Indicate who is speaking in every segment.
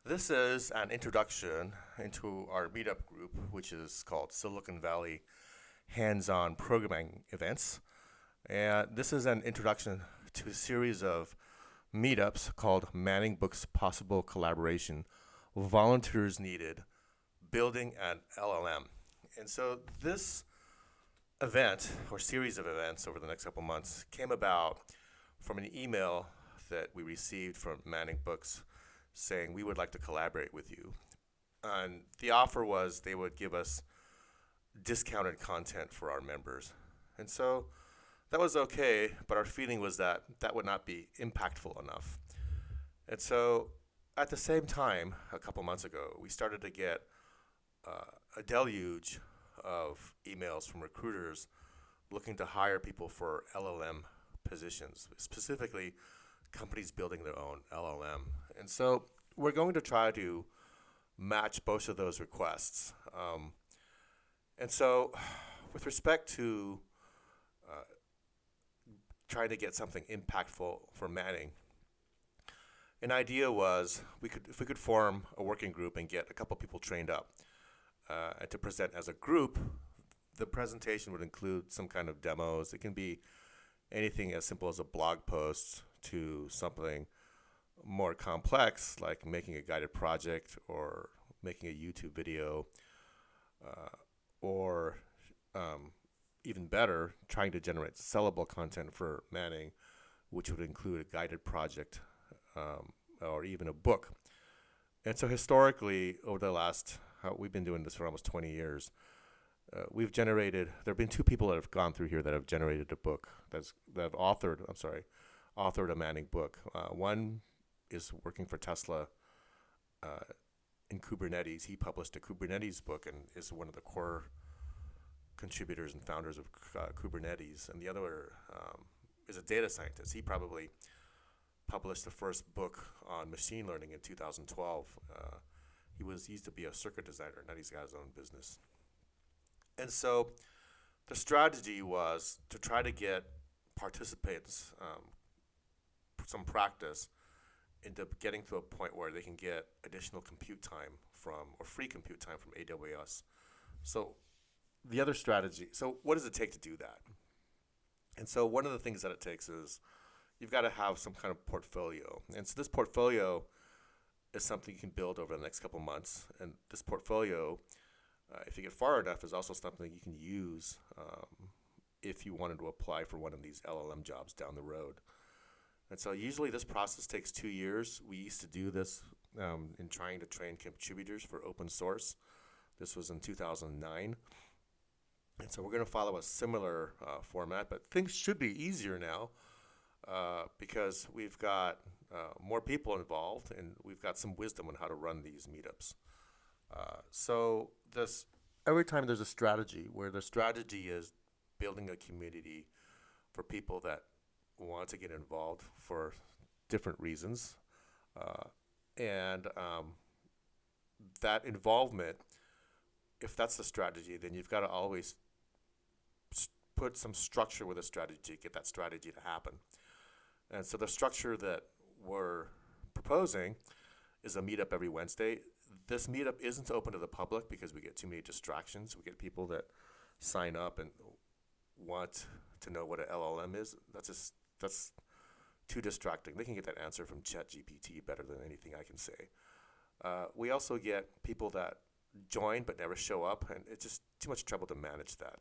Speaker 1: This is an introduction into our meetup group, which is called Silicon Valley Hands-On Programming Events. And this is an introduction to a series of meetups called Manning Books Possible Collaboration, Volunteers Needed, Building an LLM. And so this event or series of events over the next couple months came about from an email that we received from Manning Books saying we would like to collaborate with you. And the offer was they would give us discounted content for our members. And so that was okay, but our feeling was that that would not be impactful enough. And so at the same time, a couple months ago, we started to get a deluge of emails from recruiters looking to hire people for LLM positions, specifically companies building their own LLM. And so we're going to try to match both of those requests. And so with respect to trying to get something impactful for Manning, an idea was if we could form a working group and get a couple people trained up and to present as a group. The presentation would include some kind of demos. It can be anything as simple as a blog post to something more complex, like making a guided project or making a YouTube video, or even better, trying to generate sellable content for Manning, which would include a guided project or even a book. And so historically, over the last, we've been doing this for almost 20 years, there have been two people that have gone through here that have generated a book, that have authored a Manning book. One is working for Tesla in Kubernetes. He published a Kubernetes book and is one of the core contributors and founders of Kubernetes. And the other is a data scientist. He probably published the first book on machine learning in 2012. He used to be a circuit designer. Now he's got his own business. And so the strategy was to try to get participants some practice into getting to a point where they can get additional compute time or free compute time from AWS. So the other strategy, so what does it take to do that? And so one of the things that it takes is you've got to have some kind of portfolio. And so this portfolio is something you can build over the next couple months. And this portfolio, if you get far enough, is also something you can use if you wanted to apply for one of these LLM jobs down the road. And so usually this process takes 2 years. We used to do this in trying to train contributors for open source. This was in 2009. And so we're going to follow a similar format, but things should be easier now because we've got more people involved and we've got some wisdom on how to run these meetups. So every time there's a strategy where the strategy is building a community for people that want to get involved for different reasons, and that involvement, if that's the strategy, then you've got to always put some structure with a strategy, get that strategy to happen. And so the structure that we're proposing is a meetup every Wednesday. This meetup isn't open to the public because we get too many distractions. We get people that sign up and want to know what an LLM is. That's too distracting. They can get that answer from ChatGPT better than anything I can say. We also get people that join but never show up, and it's just too much trouble to manage that.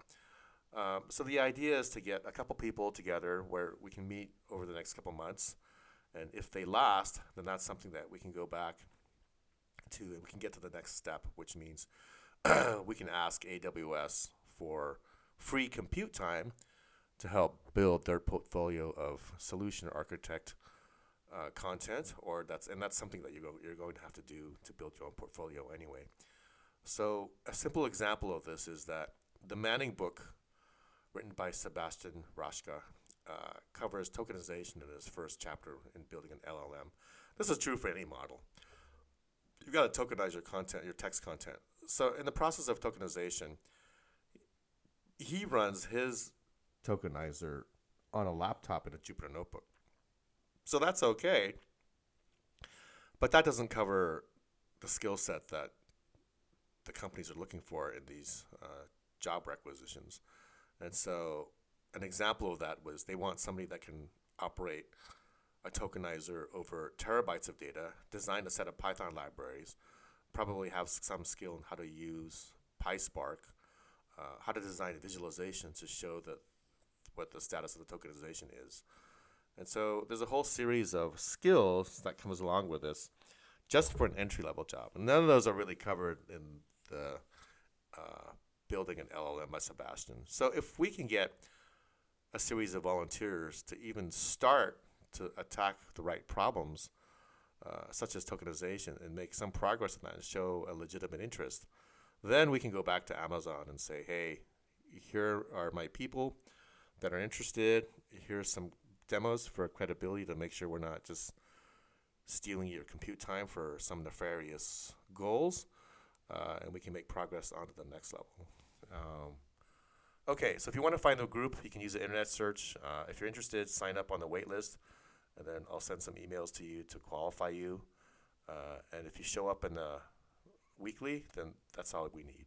Speaker 1: So the idea is to get a couple people together where we can meet over the next couple months, and if they last, then that's something that we can go back to, and we can get to the next step, which means we can ask AWS for free compute time to help build their portfolio of solution architect content, and that's something that you're going to have to do to build your own portfolio anyway. So a simple example of this is that the Manning book, written by Sebastian Raschka, covers tokenization in his first chapter in building an LLM. This is true for any model. You've got to tokenize your content, your text content. So in the process of tokenization, he runs his tokenizer on a laptop in a Jupyter notebook. So that's okay, but that doesn't cover the skill set that the companies are looking for in these job requisitions. And so an example of that was they want somebody that can operate a tokenizer over terabytes of data, design a set of Python libraries, probably have some skill in how to use PySpark, how to design a visualization to show that what the status of the tokenization is. And so there's a whole series of skills that comes along with this just for an entry-level job. And none of those are really covered in the building an LLM by Sebastian. So if we can get a series of volunteers to even start to attack the right problems, such as tokenization, and make some progress in that and show a legitimate interest, then we can go back to Amazon and say, hey, here are my people that are interested. Here's some demos for credibility to make sure we're not just stealing your compute time for some nefarious goals, and we can make progress on to the next level. Okay, so if you want to find the group, you can use the internet search. If you're interested, sign up on the wait list, and then I'll send some emails to you to qualify you. And if you show up in the weekly, then that's all we need.